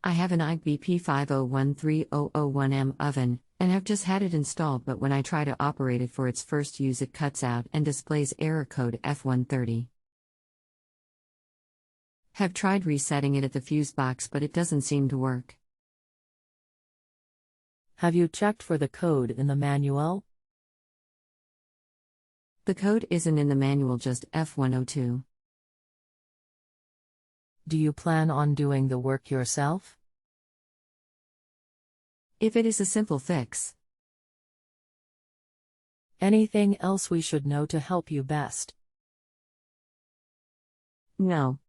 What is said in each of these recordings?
I have an AEG BP5013001M oven, and have just had it installed, but when I try to operate it for its first use it cuts out and displays error code F130. Have tried resetting it at the fuse box, but it doesn't seem to work. Have you checked for the code in the manual? The code isn't in the manual, just F102. Do you plan on doing the work yourself? If it is a simple fix. Anything else we should know to help you best? No.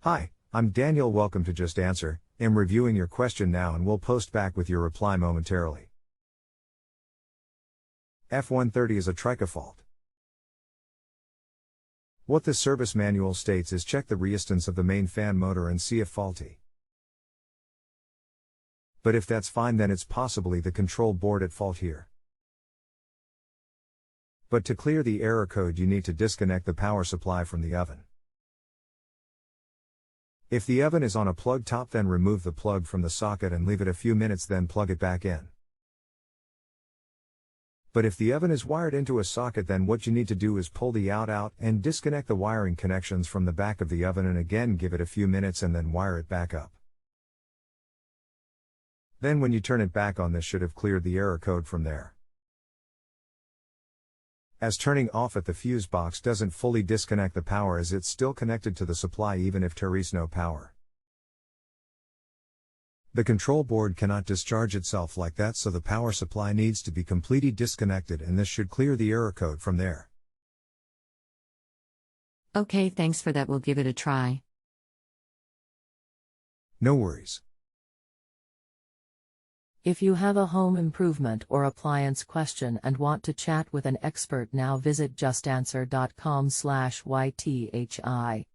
Hi, I'm Daniel. Welcome to Just Answer. I'm reviewing your question now and will post back with your reply momentarily. F130 is a trica fault. What this service manual states is check the reistance of the main fan motor and see if faulty. But if that's fine, then it's possibly the control board at fault here. But to clear the error code you need to disconnect the power supply from the oven. If the oven is on a plug top, then remove the plug from the socket and leave it a few minutes, then plug it back in. But if the oven is wired into a socket, then what you need to do is pull the out and disconnect the wiring connections from the back of the oven, and again give it a few minutes and then wire it back up. Then when you turn it back on, this should have cleared the error code from there. As turning off at the fuse box doesn't fully disconnect the power, as it's still connected to the supply even if there is no power. The control board cannot discharge itself like that, so the power supply needs to be completely disconnected, and this should clear the error code from there. Okay, thanks for that. We'll give it a try. No worries. If you have a home improvement or appliance question and want to chat with an expert now, visit justanswer.com/ythi.